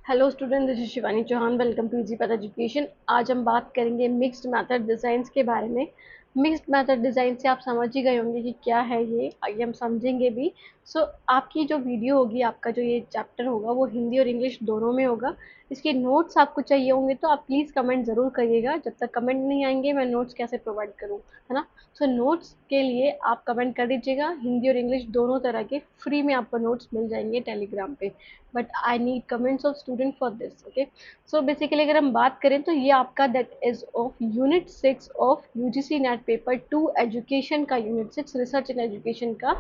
Hello student, this is Shivani Chauhan. Welcome to EasyPath education. आज हम बात करेंगे मिक्स्ड मेथड डिज़ाइंस के बारे में। मिक्स्ड मेथड डिज़ाइन से आप समझ ही गए होंगे कि क्या है ये, आइए हम समझेंगे भी। आपकी जो वीडियो होगी, आपका जो ये चैप्टर होगा वो हिंदी और इंग्लिश दोनों में होगा। इसके नोट्स आपको चाहिए होंगे तो आप प्लीज़ कमेंट ज़रूर करिएगा। जब तक कमेंट नहीं आएंगे मैं नोट्स कैसे प्रोवाइड करूँ, है ना। नोट्स के लिए आप कमेंट कर दीजिएगा। हिंदी और इंग्लिश दोनों तरह के फ्री में आपको नोट्स मिल जाएंगे टेलीग्राम पे। But I need comments of student for this, okay. Basically अगर हम बात करें तो ये आपका that is of unit 6 of UGC net paper 2 education का, यूनिट 6 रिसर्च इन एजुकेशन का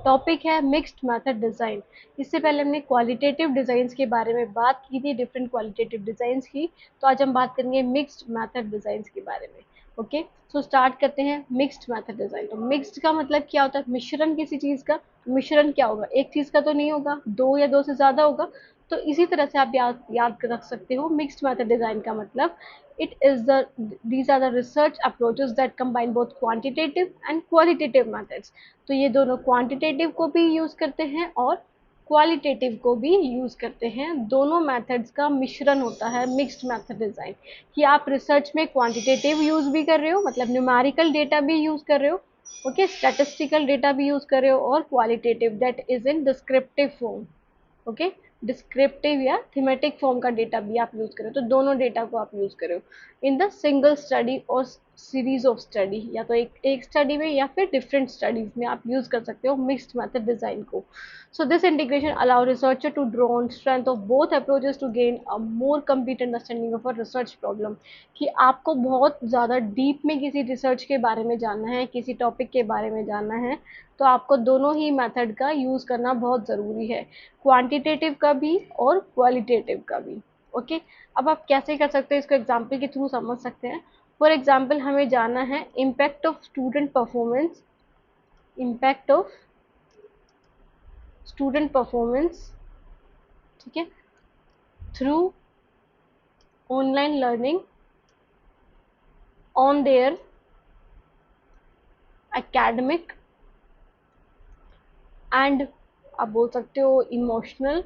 टॉपिक है मिक्स्ड मेथड डिज़ाइन। इससे पहले हमने क्वालिटेटिव डिज़ाइंस के बारे में बात की थी, डिफरेंट क्वालिटेटिव डिज़ाइंस की। तो आज हम बात करेंगे मिक्स्ड मेथड डिज़ाइंस के बारे में। ओके, स्टार्ट करते हैं मिक्स्ड मेथड डिज़ाइन। तो मिक्स्ड का मतलब क्या होता है? मिश्रण किसी चीज़ का। मिश्रण क्या होगा? एक चीज़ का तो नहीं होगा, दो या दो से ज़्यादा होगा। तो इसी तरह से आप याद रख सकते हो मिक्स्ड मेथड डिज़ाइन का मतलब it is the these are the research approaches that combine both quantitative and qualitative methods. तो ये दोनों क्वांटिटेटिव को भी यूज़ करते हैं और क्वालिटेटिव को भी यूज़ करते हैं। दोनों मेथड्स का मिश्रण होता है मिक्स्ड मेथड डिज़ाइन। कि आप रिसर्च में क्वांटिटेटिव यूज़ भी कर रहे हो, मतलब न्यूमेरिकल डेटा भी यूज़ कर रहे हो, ओके, स्टैटिस्टिकल डेटा भी यूज़ कर रहे हो, और qualitative that is in descriptive form, okay, descriptive या थीमेटिक फॉर्म का डेटा भी आप यूज़ करो। तो दोनों डेटा को आप यूज़ करो इन द सिंगल स्टडी और सीरीज ऑफ स्टडी, या तो एक स्टडी में या फिर डिफरेंट स्टडीज में आप यूज़ कर सकते हो मिक्स्ड मेथड डिज़ाइन को। This integration allow researcher to draw on strength of both approaches to gain a more complete understanding of a research problem. कि आपको बहुत ज़्यादा डीप में किसी रिसर्च के बारे में जानना है, किसी टॉपिक के बारे में जानना है, तो आपको दोनों ही मेथड का यूज़ करना बहुत ज़रूरी है, क्वांटिटेटिव का भी और क्वालिटेटिव का भी। ओके, अब आप कैसे कर सकते हैं इसको एग्जाम्पल के थ्रू समझ सकते हैं। फॉर एग्जाम्पल हमें जानना है impact of student performance, impact of student performance, ठीक है, through online learning on their academic and आप बोल सकते हो इमोशनल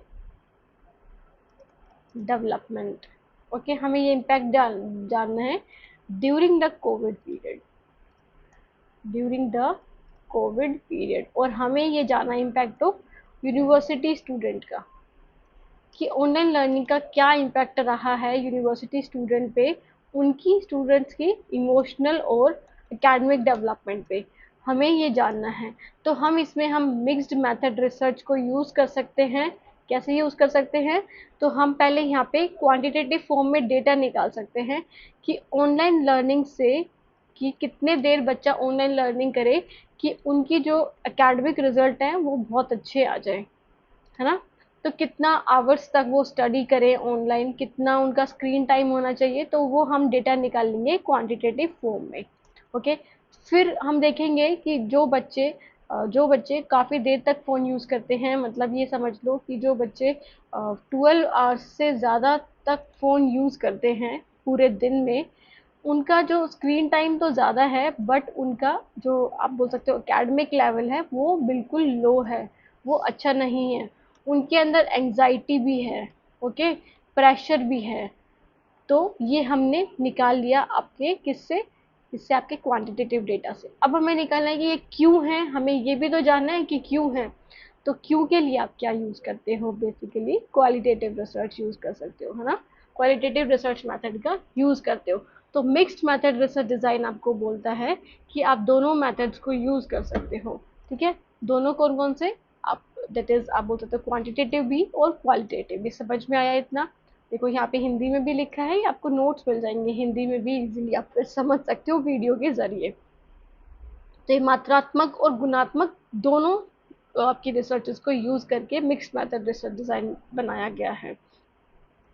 डेवलपमेंट। ओके, हमें ये इम्पैक्ट जानना है during the Covid period, during the Covid period. और हमें ये जानना है इम्पैक्ट ऑफ यूनिवर्सिटी स्टूडेंट का, कि ऑनलाइन लर्निंग का क्या इम्पैक्ट रहा है यूनिवर्सिटी स्टूडेंट पे, उनकी स्टूडेंट्स की इमोशनल और एकेडमिक डेवलपमेंट पे, हमें ये जानना है। तो हम मिक्स्ड मेथड रिसर्च को यूज़ कर सकते हैं। कैसे यूज़ कर सकते हैं? तो हम पहले यहाँ पे क्वांटिटेटिव फॉर्म में डेटा निकाल सकते हैं कि ऑनलाइन लर्निंग से, कि कितने देर बच्चा ऑनलाइन लर्निंग करे कि उनकी जो एकेडमिक रिजल्ट हैं वो बहुत अच्छे आ जाए, है ना। तो कितना आवर्स तक वो स्टडी करें ऑनलाइन, कितना उनका स्क्रीन टाइम होना चाहिए, तो वो हम डेटा निकाल लेंगे क्वांटिटेटिव फॉर्म में। ओके, फिर हम देखेंगे कि जो बच्चे काफ़ी देर तक फ़ोन यूज़ करते हैं, मतलब ये समझ लो कि जो बच्चे 12 आवर्स से ज़्यादा तक फ़ोन यूज़ करते हैं पूरे दिन में, उनका जो स्क्रीन टाइम तो ज़्यादा है, बट उनका जो आप बोल सकते हो एकेडमिक लेवल है वो बिल्कुल लो है, वो अच्छा नहीं है। उनके अंदर एंग्जाइटी भी है, ओके, प्रेशर भी है। तो ये हमने निकाल लिया आपके किससे? इससे आपके क्वांटिटेटिव डेटा से। अब हमें निकालना है कि ये क्यों है, हमें ये भी तो जानना है कि क्यों है। तो क्यों के लिए आप क्या यूज़ करते हो? बेसिकली क्वालिटेटिव रिसर्च यूज़ कर सकते हो, है ना। क्वालिटेटिव रिसर्च मेथड का यूज़ करते हो। तो मिक्स्ड मेथड रिसर्च डिज़ाइन आपको बोलता है कि आप दोनों मेथड्स को यूज़ कर सकते हो, ठीक है। दोनों कौन कौन से? आप दैट इज़ आप बोल सकते हो क्वांटिटेटिव भी और क्वालिटेटिव भी। समझ में आया इतना? देखो यहाँ पे हिंदी में भी लिखा है, आपको नोट्स मिल जाएंगे हिंदी में भी, इजीली आप फिर समझ सकते हो वीडियो के जरिए। तो ये मात्रात्मक और गुणात्मक दोनों आपकी रिसर्चेस को यूज करके मिक्स्ड मेथड रिसर्च डिजाइन बनाया गया है।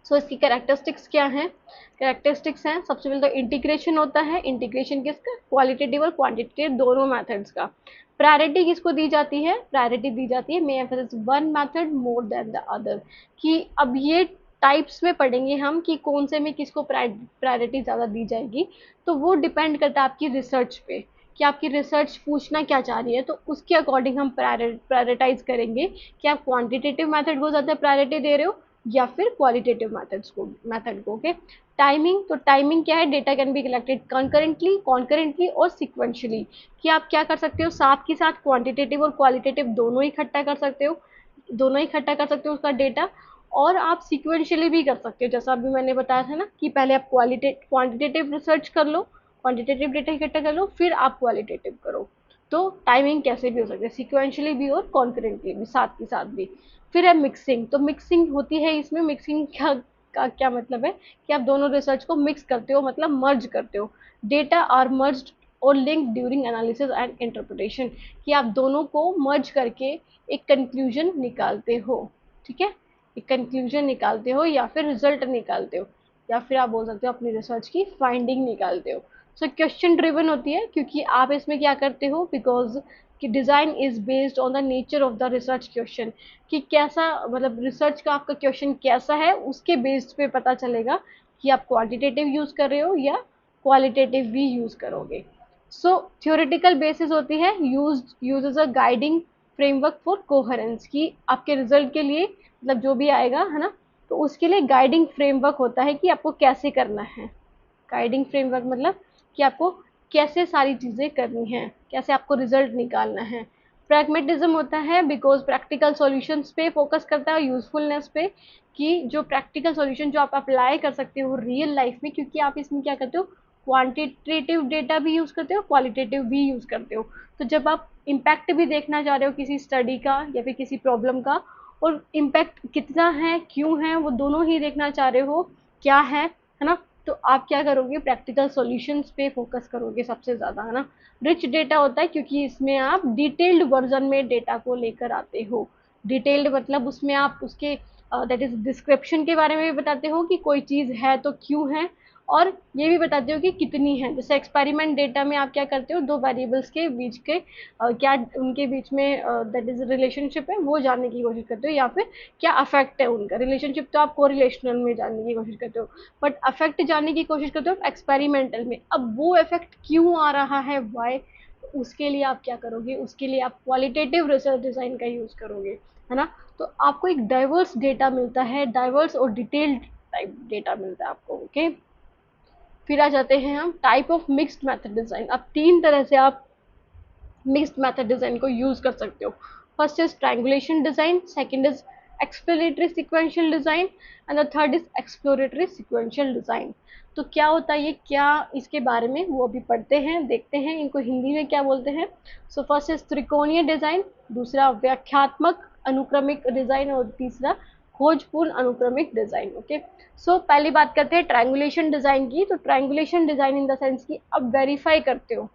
इसकी कैरेक्टरिस्टिक्स क्या हैं? कैरेक्टरिस्टिक्स हैं, सबसे पहले तो इंटीग्रेशन होता है। इंटीग्रेशन किसका? क्वालिटेटिव और क्वांटिटेटिव दोनों मेथड्स का। प्रायोरिटी किसको दी जाती है? प्रायोरिटी दी जाती है may emphasis one method more than the other. कि अब ये टाइप्स में पढ़ेंगे हम कि कौन से में किसको प्रायोरिटी ज़्यादा दी जाएगी। तो वो डिपेंड करता है आपकी रिसर्च पे, कि आपकी रिसर्च पूछना क्या चाह रही है। तो उसके अकॉर्डिंग हम प्रायोरिटाइज करेंगे कि आप क्वांटिटेटिव मेथड को ज़्यादा प्रायोरिटी दे रहे हो या फिर क्वालिटेटिव मेथड को। ओके, टाइमिंग, तो टाइमिंग क्या है, data can be collected concurrently और सिक्वेंशली, कि आप क्या कर सकते हो, साथ के साथ क्वांटिटेटिव और क्वालिटेटिव दोनों इकट्ठा कर सकते हो, उसका डेटा, और आप सिक्वेंशली भी कर सकते हो, जैसा अभी मैंने बताया था ना कि पहले आप क्वांटिटेटिव रिसर्च कर लो, क्वांटिटेटिव डेटा इकट्ठा कर लो, फिर आप क्वालिटेटिव करो। तो टाइमिंग कैसे भी हो सकती है, सिक्वेंशली भी और कॉन्करेंटली भी, साथ के साथ भी। फिर है मिक्सिंग, तो मिक्सिंग होती है इसमें, मिक्सिंग का क्या मतलब है कि आप दोनों रिसर्च को मिक्स करते हो, मतलब मर्ज करते हो, डेटा आर मर्ज्ड और link during analysis and interpretation, कि आप दोनों को मर्ज करके एक कंक्लूजन निकालते हो। ठीक है, एक कंक्लूजन निकालते हो या फिर रिजल्ट निकालते हो, या फिर आप बोल सकते हो अपनी रिसर्च की फाइंडिंग निकालते हो। सो क्वेश्चन ड्रिवन होती है, क्योंकि आप इसमें क्या करते हो, बिकॉज कि design is based on the nature of the research question, कि कैसा, मतलब रिसर्च का आपका क्वेश्चन कैसा है, उसके बेस्ड पे पता चलेगा कि आप क्वांटिटेटिव यूज कर रहे हो या क्वालिटेटिव भी यूज करोगे। सो थ्योरेटिकल बेसिस होती है, use a guiding framework for coherence, की आपके रिजल्ट के लिए, मतलब जो भी आएगा है ना, तो उसके लिए गाइडिंग फ्रेमवर्क होता है कि आपको कैसे करना है। गाइडिंग फ्रेमवर्क मतलब कि आपको कैसे सारी चीज़ें करनी है, कैसे आपको रिजल्ट निकालना है। प्रैग्मेटिज्म होता है बिकॉज प्रैक्टिकल सॉल्यूशंस पे फोकस करता है, यूजफुलनेस पे, कि जो प्रैक्टिकल सॉल्यूशन जो आप अप्लाई कर सकते हो रियल लाइफ में, क्योंकि आप इसमें क्या करते हो, क्वांटिटेटिव डेटा भी यूज़ करते हो, क्वालिटेटिव भी यूज़ करते हो। तो जब आप इम्पैक्ट भी देखना चाह रहे हो किसी स्टडी का या फिर किसी प्रॉब्लम का, और इम्पैक्ट कितना है, क्यों है, वो दोनों ही देखना चाह रहे हो, क्या है ना, तो आप क्या करोगे, प्रैक्टिकल सॉल्यूशंस पे फोकस करोगे सबसे ज़्यादा, है ना। रिच डेटा होता है क्योंकि इसमें आप डिटेल्ड वर्जन में डेटा को लेकर आते हो। डिटेल्ड मतलब उसमें आप उसके दैट इज डिस्क्रिप्शन के बारे में भी बताते हो कि कोई चीज़ है तो क्यों है, और ये भी बताते हो कि कितनी है। जैसे एक्सपेरिमेंट डेटा में आप क्या करते हो, दो वेरिएबल्स के बीच के क्या उनके बीच में दैट इज रिलेशनशिप है वो जानने की कोशिश करते हो, या फिर क्या अफेक्ट है उनका। रिलेशनशिप तो आप कोरिलेशनल में जानने की कोशिश करते हो, बट अफेक्ट जानने की कोशिश करते हो एक्सपेरिमेंटल में। अब वो इफेक्ट क्यों आ रहा है, वाई, उसके लिए आप क्या करोगे, उसके लिए आप क्वालिटेटिव रिसर्च डिजाइन का यूज करोगे, है ना। तो आपको एक डाइवर्स डेटा मिलता है, डाइवर्स और डिटेल्ड टाइप डेटा मिलता है आपको। ओके, फिर आ जाते हैं हम type of mixed method design. अब तीन तरह से आप मिक्स्ड मेथड डिजाइन को यूज कर सकते हो। First is triangulation design, second is explanatory sequential design, and the third is exploratory sequential design. तो क्या होता है ये, क्या इसके बारे में वो अभी पढ़ते हैं, देखते हैं इनको हिंदी में क्या बोलते हैं। सो फर्स्ट इज त्रिकोणीय डिजाइन, दूसरा व्याख्यात्मक अनुक्रमिक डिजाइन, और तीसरा खोजपूर्ण अनुक्रमिक डिजाइन। ओके, सो पहली बात करते हैं ट्रायंगुलेशन डिजाइन की। तो triangulation design in the sense की अब वेरीफाई करते हो,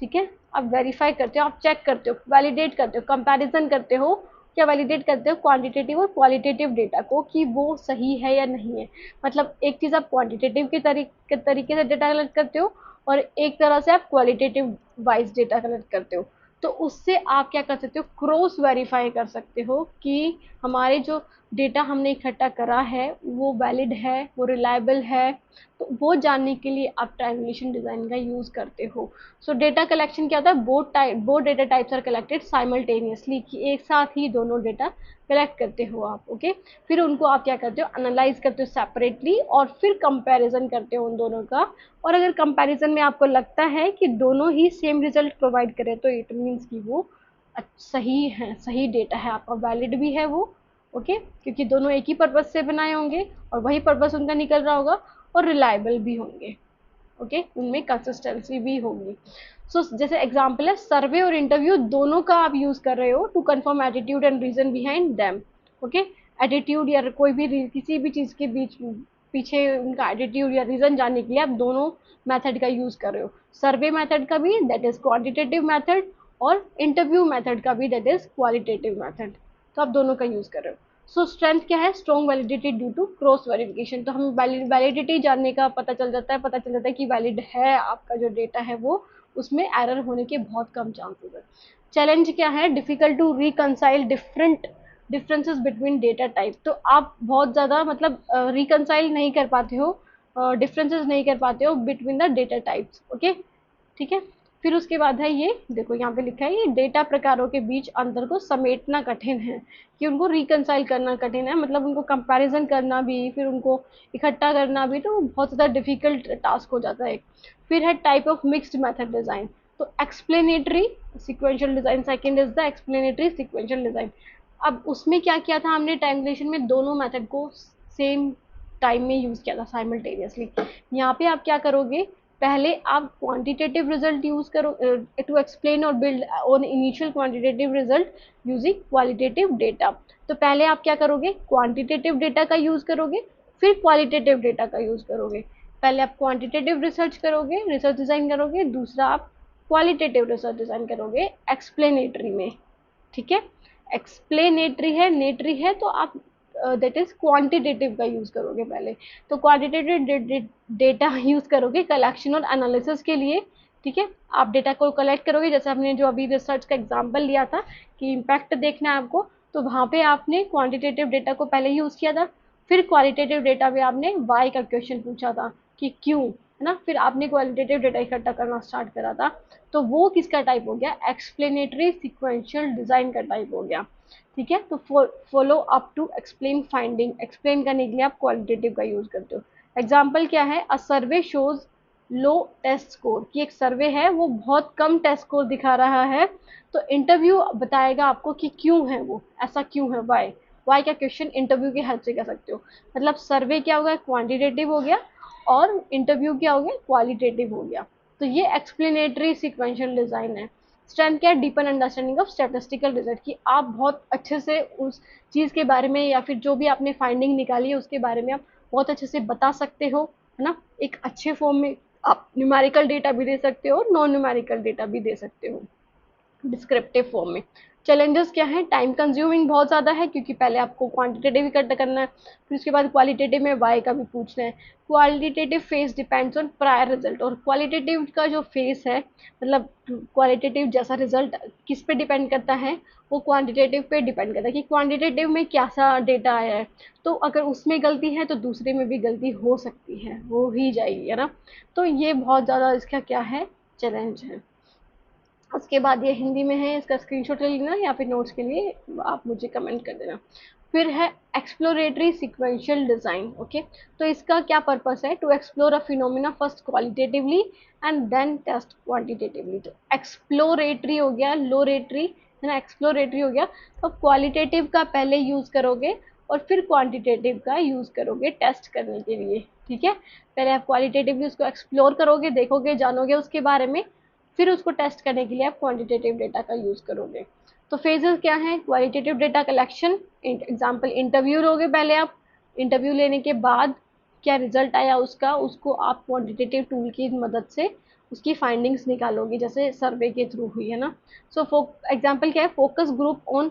ठीक है, आप वेरीफाई करते हो, आप चेक करते हो, वैलिडेट करते हो, कंपैरिजन करते हो, क्या वैलिडेट करते हो क्वांटिटेटिव और क्वालिटेटिव डेटा को, कि वो सही है या नहीं है। मतलब एक चीज़ आप क्वांटिटेटिव के तरीके से डेटा कलेक्ट करते हो, और एक तरह से आप क्वालिटेटिव वाइज डेटा कलेक्ट करते हो। तो उससे आप क्या कर सकते हो, क्रॉस वेरीफाई कर सकते हो कि हमारे जो डेटा हमने इकट्ठा करा है वो वैलिड है, वो रिलायबल है। तो वो जानने के लिए आप ट्रायंगुलेशन डिज़ाइन का यूज़ करते हो। सो डेटा कलेक्शन क्या होता है, both data types are collected simultaneously, कि एक साथ ही दोनों डेटा कलेक्ट करते हो आप। ओके, फिर उनको आप क्या करते हो, एनालाइज करते हो सेपरेटली, और फिर कंपैरिजन करते हो उन दोनों का। और अगर कंपैरिजन में आपको लगता है कि दोनों ही सेम रिजल्ट प्रोवाइड करें, तो इट मीन्स कि वो सही है, सही डेटा है आपका, वैलिड भी है वो। ओके, क्योंकि दोनों एक ही पर्पज से बनाए होंगे और वही पर्पज उनका निकल रहा होगा, और रिलायबल भी होंगे। ओके, उनमें कंसिस्टेंसी भी होगी। सो जैसे एग्जांपल है, सर्वे और इंटरव्यू दोनों का आप यूज कर रहे हो to confirm attitude and reason behind them. Okay, attitude या कोई भी किसी भी चीज के बीच पीछे उनका एटीट्यूड या रीजन जानने के लिए आप दोनों मेथड का यूज कर रहे हो। सर्वे मेथड का भी, दैट इज क्वांटिटेटिव मेथड, और इंटरव्यू मेथड का भी, दैट इज क्वालिटेटिव मेथड। तो आप दोनों का यूज कर रहे हो। सो स्ट्रेंथ क्या है, strong validity due to cross verification. तो हमें वैलिडिटी जानने का पता चल जाता है कि वैलिड है आपका जो डेटा है वो, उसमें एरर होने के बहुत कम चांसेस है। चैलेंज क्या है, difficult to reconcile differences between data type. तो आप बहुत ज़्यादा मतलब रिकनसाइल नहीं कर पाते हो, डिफरेंसेस नहीं कर पाते हो between the data types. Okay, ठीक है। फिर उसके बाद है ये देखो यहाँ पे लिखा है ये डेटा प्रकारों के बीच अंतर को समेटना कठिन है, कि उनको रिकंसाइल करना कठिन है, मतलब उनको कंपैरिजन करना भी, फिर उनको इकट्ठा करना भी, तो बहुत ज़्यादा डिफिकल्ट टास्क हो जाता है। फिर है type of mixed method design, तो explanatory sequential design, second is the explanatory sequential design. अब उसमें क्या किया था हमने, ट्रायंगुलेशन में दोनों मेथड को सेम टाइम में यूज़ किया था साइमल्टेनियसली। यहाँ पे आप क्या करोगे, पहले आप क्वांटिटेटिव रिजल्ट यूज करो टू एक्सप्लेन और build on initial quantitative result using qualitative data. तो पहले आप क्या करोगे, क्वांटिटेटिव डेटा का यूज करोगे, फिर क्वालिटेटिव डेटा का यूज करोगे। पहले आप क्वांटिटेटिव रिसर्च करोगे, रिसर्च डिजाइन करोगे, दूसरा आप क्वालिटेटिव रिसर्च डिजाइन करोगे एक्सप्लेनेटरी में। ठीक है, एक्सप्लेनेटरी है, नेटरी है, तो आप दैट इज क्वांटिटेटिव का यूज करोगे पहले। तो क्वांटिटेटिव डेटा यूज करोगे कलेक्शन और एनालिसिस के लिए। ठीक है, आप डेटा को कलेक्ट करोगे, जैसे आपने जो अभी रिसर्च का एग्जांपल लिया था कि इम्पैक्ट देखना है आपको, तो वहां पे आपने क्वांटिटेटिव डेटा को पहले यूज किया था, फिर क्वालिटेटिव डेटा पे आपने वाई का क्वेश्चन पूछा था कि क्यों, है ना, फिर आपने क्वालिटेटिव डेटा इकट्ठा करना स्टार्ट करा था। तो वो किसका टाइप हो गया, एक्सप्लेनेटरी सिक्वेंशियल डिजाइन का टाइप हो गया। ठीक है, तो follow up to explain finding, explain करने के लिए आप क्वालिटेटिव का यूज करते हो। एग्जाम्पल क्या है, अ सर्वे शोज लो टेस्ट स्कोर, कि एक सर्वे है वो बहुत कम टेस्ट स्कोर दिखा रहा है, तो इंटरव्यू बताएगा आपको कि क्यों है, वो ऐसा क्यों है, वाई। वाई का क्वेश्चन इंटरव्यू की हेल्प से कर सकते हो। मतलब सर्वे क्या हो गया, क्वांटिटेटिव हो गया, और इंटरव्यू क्या हो गया, क्वालिटेटिव हो गया। तो ये एक्सप्लेनेटरी सिक्वेंशियल डिजाइन है। स्ट्रेंथ क्या है, deeper understanding of statistical result, कि आप बहुत अच्छे से उस चीज़ के बारे में या फिर जो भी आपने फाइंडिंग निकाली है उसके बारे में आप बहुत अच्छे से बता सकते हो, है ना। एक अच्छे फॉर्म में आप न्यूमेरिकल डेटा भी दे सकते हो और नॉन न्यूमेरिकल डेटा भी दे सकते हो डिस्क्रिप्टिव फॉर्म में। चैलेंजेस क्या है, टाइम कंज्यूमिंग बहुत ज़्यादा है, क्योंकि पहले आपको क्वांटिटेटिव इकट्ठा करना है, फिर उसके बाद क्वालिटेटिव में वाई का भी पूछना है। Qualitative face depends on prior result, और क्वालिटेटिव का जो फेस है, मतलब क्वालिटेटिव जैसा रिजल्ट किस पे डिपेंड करता है, वो क्वांटिटेटिव पे डिपेंड करता है कि क्वांटिटेटिव में क्या सा डेटा आया है। तो अगर उसमें गलती है तो दूसरे में भी गलती हो सकती है, हो ही जाएगी, है ना। तो ये बहुत ज़्यादा इसका क्या है, चैलेंज है। उसके बाद ये हिंदी में है, इसका स्क्रीनशॉट ले लेना या फिर नोट्स के लिए आप मुझे कमेंट कर देना। फिर है एक्सप्लोरेटरी सिक्वेंशियल डिजाइन। ओके, तो इसका क्या पर्पस है, to explore a phenomena first qualitatively and then test quantitatively. तो एक्सप्लोरेटरी हो गया, लोरेटरी है ना, एक्सप्लोरेटरी हो गया। तो क्वालिटेटिव का पहले यूज करोगे और फिर क्वांटिटेटिव का यूज करोगे टेस्ट करने के लिए। ठीक है, पहले आप क्वालिटेटिवली उसको एक्सप्लोर करोगे, देखोगे, जानोगे उसके बारे में, फिर उसको टेस्ट करने के लिए आप क्वांटिटेटिव डेटा का यूज करोगे। तो फेजेस क्या है, qualitative data collection, example interview लोगे पहले आप, इंटरव्यू लेने के बाद क्या रिजल्ट आया उसका, उसको आप क्वांटिटेटिव टूल की मदद से उसकी फाइंडिंग्स निकालोगे, जैसे सर्वे के थ्रू हुई है ना। सो एग्जांपल क्या है, focus group on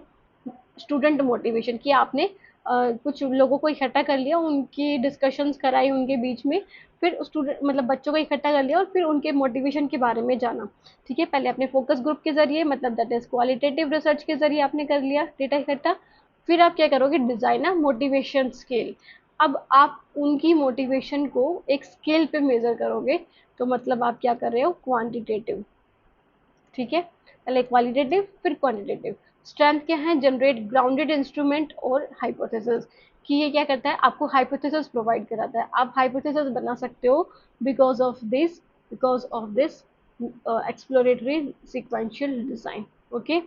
student motivation, कि आपने कुछ लोगों को इकट्ठा कर लिया, उनकी डिस्कशंस कराई उनके बीच में, फिर स्टूडेंट मतलब बच्चों को इकट्ठा कर लिया और फिर उनके मोटिवेशन के बारे में जाना। ठीक है, पहले अपने फोकस ग्रुप के जरिए, मतलब दैट इज क्वालिटेटिव रिसर्च के जरिए आपने कर लिया डेटा इकट्ठा। फिर आप क्या करोगे, डिजाइन मोटिवेशन स्केल। अब आप उनकी मोटिवेशन को एक स्केल पे मेजर करोगे, तो मतलब आप क्या कर रहे हो, क्वांटिटेटिव। ठीक है, पहले क्वालिटेटिव फिर क्वांटिटेटिव। स्ट्रेंथ क्या है, जनरेट ग्राउंडेड इंस्ट्रूमेंट और हाइपोथेसिस, कि ये क्या करता है, आपको हाइपोथेसिस प्रोवाइड कराता है, आप हाइपोथेसिस बना सकते हो because of this, exploratory sequential design. Okay,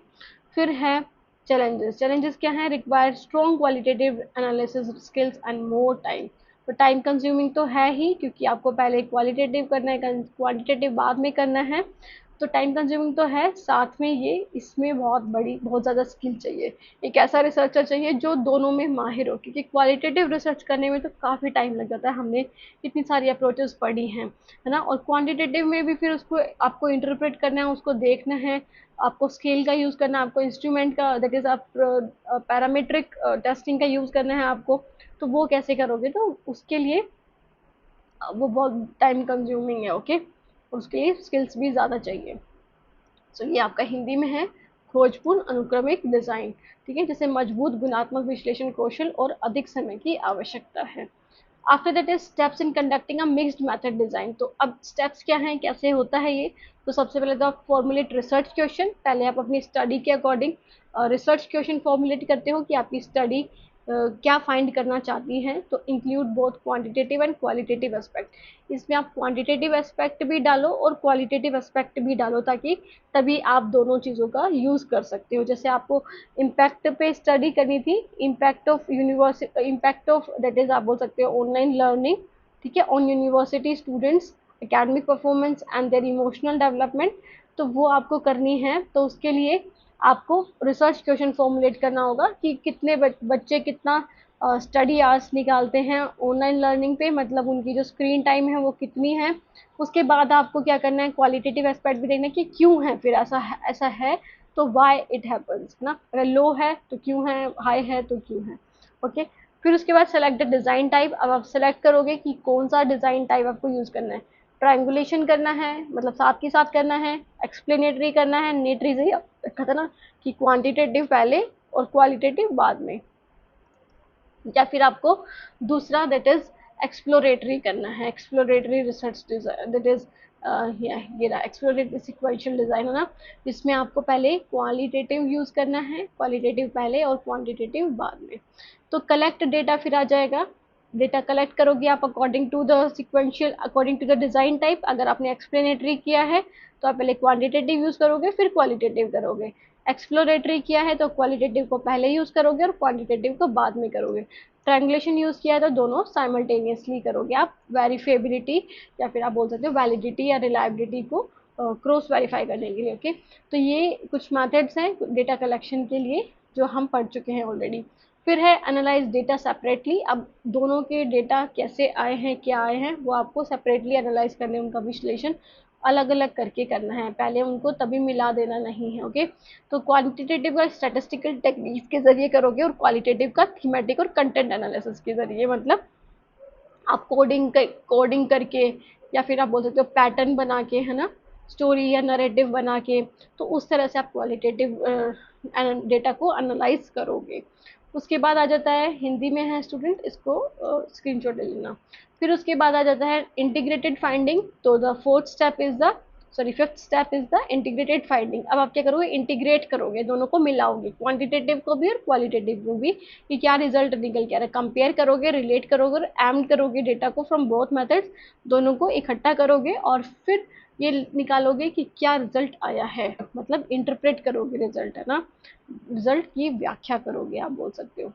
फिर है चैलेंजेस। चैलेंजेस क्या है, require strong qualitative analysis skills and more time. तो टाइम कंज्यूमिंग तो है ही, क्योंकि आपको पहले क्वालिटेटिव करना है, क्वांटिटेटिव बाद में करना है, तो टाइम कंज्यूमिंग तो है, साथ में ये इसमें बहुत ज़्यादा स्किल चाहिए। एक ऐसा रिसर्चर चाहिए जो दोनों में माहिर हो, क्योंकि क्वालिटेटिव रिसर्च करने में तो काफ़ी टाइम लग जाता है, हमने इतनी सारी अप्रोचेस पढ़ी हैं, है ना। और क्वांटिटेटिव में भी फिर उसको आपको इंटरप्रेट करना है, उसको देखना है, आपको स्केल का यूज़ करना है, आपको इंस्ट्रूमेंट का दैट इज़ आप पैरामीट्रिक टेस्टिंग का यूज़ करना है आपको। तो वो कैसे करोगे, तो उसके लिए वो बहुत टाइम कंज्यूमिंग है। ओके, उसके लिए स्किल्स भी ज़्यादा चाहिए। सो ये आपका हिंदी में है, खोजपूर्ण अनुक्रमिक डिजाइन। ठीक है, जैसे मजबूत गुणात्मक विश्लेषण कौशल और अधिक समय की आवश्यकता है। After that is steps in conducting a mixed method design. तो अब स्टेप्स क्या हैं, कैसे होता है ये। तो सबसे पहले तो आप फॉर्मुलेट रिसर्च क्वेश्चन, पहले आप अपनी स्टडी के अकॉर्डिंग रिसर्च क्वेश्चन फॉर्मुलेट करते हो कि आपकी स्टडी क्या फाइंड करना चाहती हैं। तो include both quantitative and qualitative aspect, इसमें आप क्वांटिटेटिव एस्पेक्ट भी डालो और क्वालिटेटिव एस्पेक्ट भी डालो, ताकि तभी आप दोनों चीज़ों का यूज़ कर सकते हो। जैसे आपको इम्पैक्ट पे स्टडी करनी थी, impact of university, impact of that is आप बोल सकते हो ऑनलाइन लर्निंग, ठीक है, on university students academic performance and their emotional development. तो वो आपको करनी है, तो उसके लिए आपको रिसर्च क्वेश्चन फॉर्मुलेट करना होगा कि कितने बच्चे कितना स्टडी आवर्स निकालते हैं ऑनलाइन लर्निंग पे, मतलब उनकी जो स्क्रीन टाइम है वो कितनी है। उसके बाद आपको क्या करना है, क्वालिटेटिव एस्पेक्ट भी देखना है कि क्यों है, फिर ऐसा है तो वाई इट हैपन्स ना, अगर लो है तो क्यों है, हाई है तो क्यों है। ओके, फिर उसके बाद सेलेक्ट द डिज़ाइन टाइप। अब आप सेलेक्ट करोगे कि कौन सा डिज़ाइन टाइप आपको यूज़ करना है। ट्रायंगुलेशन करना है, मतलब साथ के साथ करना है, एक्सप्लेनेटरी करना है, नेटरी से रखा था ना कि क्वांटिटेटिव पहले और क्वालिटेटिव बाद में, या फिर आपको दूसरा दैट इज एक्सप्लोरेटरी करना है, exploratory research design that is ये रहा एक्सप्लोरेटरी सिक्वेंशियल डिजाइन है ना, जिसमें आपको पहले क्वालिटेटिव यूज करना है, क्वालिटेटिव पहले और क्वांटिटेटिव बाद में। तो कलेक्ट डेटा फिर आ जाएगा, डेटा कलेक्ट करोगे आप according to the sequential, according to the design type. अगर आपने एक्सप्लेनेटरी किया है तो आप पहले क्वांटिटेटिव यूज करोगे फिर क्वालिटेटिव करोगे, एक्सप्लोरेटरी किया है तो क्वालिटेटिव को पहले यूज करोगे और क्वांटिटेटिव को बाद में करोगे। ट्रायंगुलेशन यूज किया है तो दोनों साइमल्टेनियसली करोगे आप, वेरीफेबिलिटी या फिर आप बोल सकते हो वैलिडिटी या रिलायबिलिटी को क्रॉस वेरीफाई करने के लिए। ओके, तो ये कुछ मेथड्स हैं डेटा कलेक्शन के लिए जो हम पढ़ चुके हैं ऑलरेडी। फिर है एनालाइज डेटा सेपरेटली। अब दोनों के डेटा कैसे आए हैं, क्या आए हैं, वो आपको सेपरेटली एनालाइज करने, उनका विश्लेषण अलग अलग करके करना है, पहले उनको तभी मिला देना नहीं है। ओके, तो क्वांटिटेटिव का स्टैटिस्टिकल टेक्निक्स के जरिए करोगे और क्वालिटेटिव का थीमेटिक और कंटेंट एनालिसिस के जरिए, मतलब आप कोडिंग करके या फिर आप बोल सकते हो पैटर्न बना के, है ना, स्टोरी या नरेटिव बना के, तो उस तरह से आप क्वालिटेटिव डेटा को एनालाइज करोगे। उसके बाद आ जाता है, हिंदी में है स्टूडेंट, इसको स्क्रीनशॉट ले लेना। फिर उसके बाद आ जाता है इंटीग्रेटेड फाइंडिंग। तो the fourth step is the fifth step is the integrated finding. अब आप क्या करोगे, इंटीग्रेट करोगे, दोनों को मिलाओगे, क्वांटिटेटिव को भी और क्वालिटेटिव को भी, कि क्या रिजल्ट निकल के आ रहा है, कंपेयर करोगे, रिलेट करोगे और एम्ड करोगे डेटा को फ्रॉम बोथ मेथड्स, दोनों को इकट्ठा करोगे और फिर ये निकालोगे कि क्या रिजल्ट आया है, मतलब इंटरप्रेट करोगे रिजल्ट, है ना, रिजल्ट की व्याख्या करोगे, आप बोल सकते हो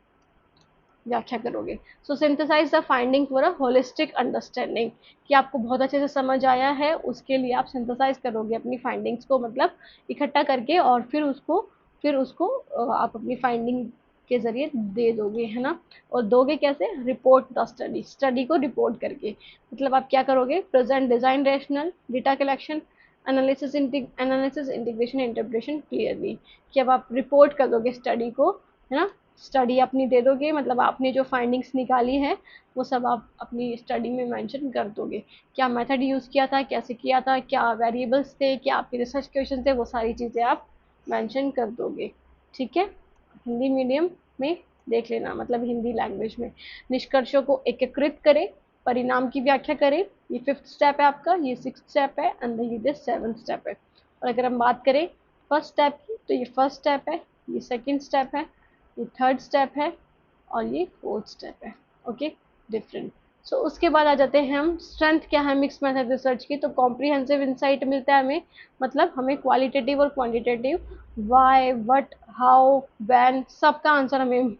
व्याख्या करोगे। So synthesize the finding for a holistic understanding, कि आपको बहुत अच्छे से समझ आया है उसके लिए आप सिंथेसाइज करोगे अपनी फाइंडिंग्स को, मतलब इकट्ठा करके, और फिर उसको आप अपनी फाइंडिंग के जरिए दे दोगे, है ना। और दोगे कैसे, रिपोर्ट द स्टडी को रिपोर्ट करके, मतलब आप क्या करोगे, present design rational data collection analysis integration interpretation clearly, कि अब आप रिपोर्ट कर दोगे स्टडी को, है ना, स्टडी अपनी दे दोगे, मतलब आपने जो फाइंडिंग्स निकाली है वो सब आप अपनी स्टडी में मेंशन कर दोगे, क्या मेथड यूज़ किया था, कैसे किया था, क्या वेरिएबल्स थे, क्या आपके रिसर्च क्वेश्चन थे, वो सारी चीज़ें आप मेंशन कर दोगे। ठीक है, हिंदी मीडियम में देख लेना, मतलब हिंदी लैंग्वेज में। निष्कर्षों को एकीकृत करें, परिणाम की व्याख्या करें, ये फिफ्थ स्टेप है आपका, ये सिक्स्थ स्टेप है एंड ये सेवन्थ स्टेप है। और अगर हम बात करें फर्स्ट स्टेप की, तो ये फर्स्ट स्टेप है, ये सेकेंड स्टेप है, ये थर्ड स्टेप है और ये फोर्थ स्टेप है। Okay, different. सो उसके बाद आ जाते हैं हम, स्ट्रेंथ क्या है मिक्स मेथड रिसर्च की, तो कॉम्प्रिहेंसिव इंसाइट मिलता है हमें, मतलब हमें क्वालिटेटिव और quantitative, why, what, how, when, सबका आंसर हमें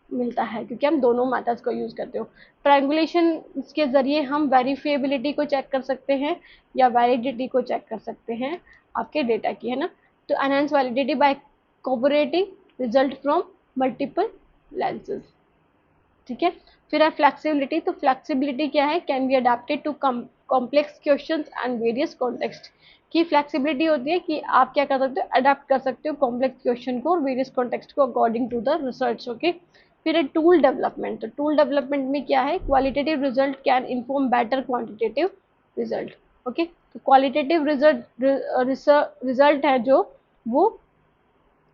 मिलता है, क्योंकि हम दोनों मेथड्स को यूज करते हो। ट्रायंगुलेशन के जरिए हम वेरीफिएबिलिटी को चेक कर सकते हैं या वैलिडिटी को चेक कर सकते हैं आपके डेटा की, है ना। तो enhance validity by cooperating result from multiple lenses. ठीक है, फिर है फ्लेक्सिबिलिटी। तो फ्लेक्सिबिलिटी क्या है, can be adapted to complex questions and various context, की फ्लेक्सिबिलिटी होती है कि आप क्या कर सकते हो, अडेप्ट कर सकते हो कॉम्प्लेक्स क्वेश्चन को और वेरियस कॉन्टेक्स्ट को according to the research. Okay, फिर है टूल डेवलपमेंट। तो टूल डेवलपमेंट में क्या है, qualitative result can inform better quantitative result. Okay, तो क्वालिटेटिव रिजल्ट है जो वो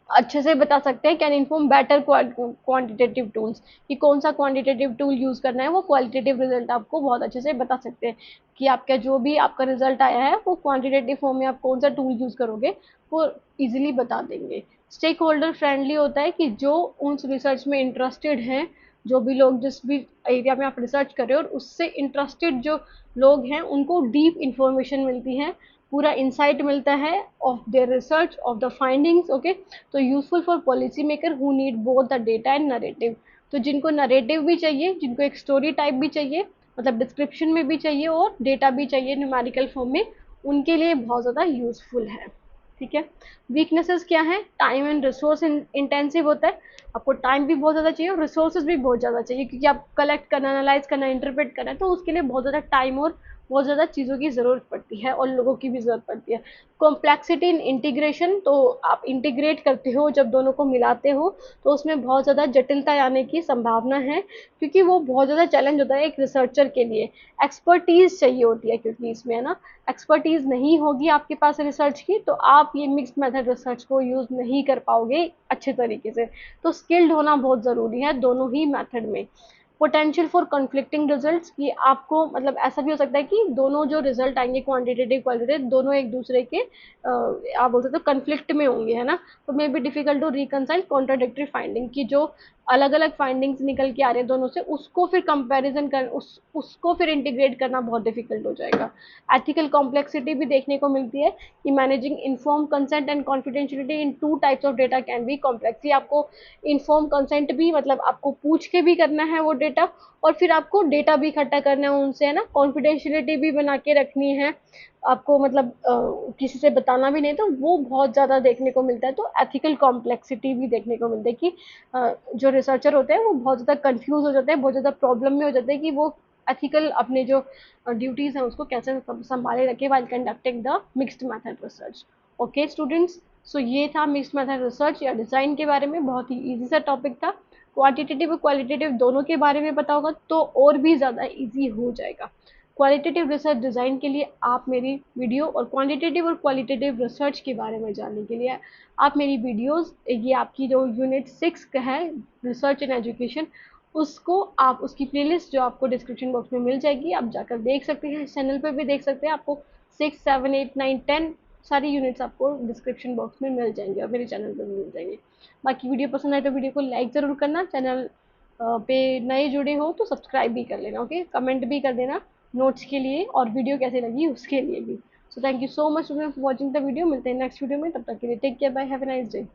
अच्छे से बता सकते हैं। Can inform better quantitative tools, कि कौन सा क्वांटिटेटिव टूल यूज करना है, वो क्वालिटेटिव रिजल्ट आपको बहुत अच्छे से बता सकते हैं कि आपका जो भी आपका रिजल्ट आया है वो क्वांटिटेटिव फॉर्म में आप कौन सा टूल यूज करोगे वो इजीली बता देंगे। स्टेक होल्डर फ्रेंडली होता है कि जो उस रिसर्च में इंटरेस्टेड हैं, जो भी लोग जिस भी एरिया में आप रिसर्च कर रहे हो और उससे इंटरेस्टेड जो लोग हैं उनको डीप इंफॉर्मेशन मिलती है, पूरा इंसाइट मिलता है of their research of the findings. Okay, तो useful for policy maker who need both the data and narrative. तो जिनको नरेटिव भी चाहिए, जिनको एक स्टोरी टाइप भी चाहिए, मतलब डिस्क्रिप्शन में भी चाहिए और डेटा भी चाहिए न्यूमेरिकल फॉर्म में, उनके लिए बहुत ज़्यादा यूजफुल है। ठीक है। वीकनेसेस क्या है? टाइम एंड रिसोर्स इंटेंसिव होता है, आपको टाइम भी बहुत ज़्यादा चाहिए और रिसोर्सेज भी बहुत ज़्यादा चाहिए, क्योंकि आप कलेक्ट करना, एनालाइज करना, इंटरप्रेट करना है, तो उसके लिए बहुत ज़्यादा टाइम और बहुत ज़्यादा चीज़ों की ज़रूरत पड़ती है और लोगों की भी ज़रूरत पड़ती है। कॉम्प्लेक्सिटी इन इंटीग्रेशन, तो आप इंटीग्रेट करते हो, जब दोनों को मिलाते हो तो उसमें बहुत ज़्यादा जटिलता आने की संभावना है, क्योंकि वो बहुत ज़्यादा चैलेंज होता है एक रिसर्चर के लिए। एक्सपर्टीज चाहिए होती है, क्योंकि इसमें है ना, एक्सपर्टीज नहीं होगी आपके पास रिसर्च की तो आप ये मिक्स्ड मेथड रिसर्च को यूज़ नहीं कर पाओगे अच्छे तरीके से। तो स्किल्ड होना बहुत ज़रूरी है दोनों ही मेथड में। पोटेंशियल फॉर कॉन्फ्लिक्टिंग रिजल्ट्स, कि आपको मतलब ऐसा भी हो सकता है कि दोनों जो रिजल्ट आएंगे क्वांटिटेटिव क्वालिटेटिव दोनों एक दूसरे के आप बोल सकते हो कन्फ्लिक्ट में होंगे, है ना। तो may be difficult to reconcile contradictory finding, की जो अलग अलग फाइंडिंग्स निकल के आ रहे हैं दोनों से, उसको फिर कंपैरिजन कर उसको फिर इंटीग्रेट करना बहुत डिफिकल्ट हो जाएगा। एथिकल कॉम्प्लेक्सिटी भी देखने को मिलती है कि managing inform consent and confidentiality in two types of data can be complex. ये आपको इन्फॉर्म कंसेंट भी, मतलब आपको पूछ के भी करना है वो डेटा, और फिर आपको डेटा भी इकट्ठा करना है उनसे, है ना, कॉन्फिडेंशियलिटी भी बना के रखनी है आपको, मतलब किसी से बताना भी नहीं, तो वो बहुत ज़्यादा देखने को मिलता है। तो एथिकल कॉम्प्लेक्सिटी भी देखने को मिलता है कि जो रिसर्चर होते हैं वो बहुत ज़्यादा कंफ्यूज हो जाते हैं, बहुत ज़्यादा प्रॉब्लम में हो जाते हैं कि वो एथिकल अपने जो ड्यूटीज़ हैं उसको कैसे संभाले रखे while conducting the mixed method research. Okay students, so ये था मिक्स्ड मेथड रिसर्च या डिज़ाइन के बारे में, बहुत ही ईजी सा टॉपिक था। क्वांटिटेटिव और क्वालिटेटिव दोनों के बारे में पता होगा तो और भी ज़्यादा ईजी हो जाएगा। क्वालिटेटिव रिसर्च डिज़ाइन के लिए आप मेरी वीडियो, और क्वांटिटेटिव और क्वालिटेटिव रिसर्च के बारे में जानने के लिए आप मेरी वीडियोस, ये आपकी जो यूनिट 6 का है रिसर्च इन एजुकेशन, उसको आप उसकी प्लेलिस्ट जो आपको डिस्क्रिप्शन बॉक्स में मिल जाएगी, आप जाकर देख सकते हैं, इस चैनल पर भी देख सकते हैं। आपको 6, 7, 8, 9, 10 सारी यूनिट्स आपको डिस्क्रिप्शन बॉक्स में मिल जाएंगे और मेरे चैनल पर भी मिल जाएंगे। बाकी वीडियो पसंद आए तो वीडियो को लाइक ज़रूर करना, चैनल पे नए जुड़े हो तो सब्सक्राइब भी कर लेना। ओके, कमेंट भी कर देना नोट्स के लिए और वीडियो कैसे लगी उसके लिए भी। So thank you so much for watching the video. मिलते हैं नेक्स्ट वीडियो में, तब तक के लिए take care, bye, have a nice day.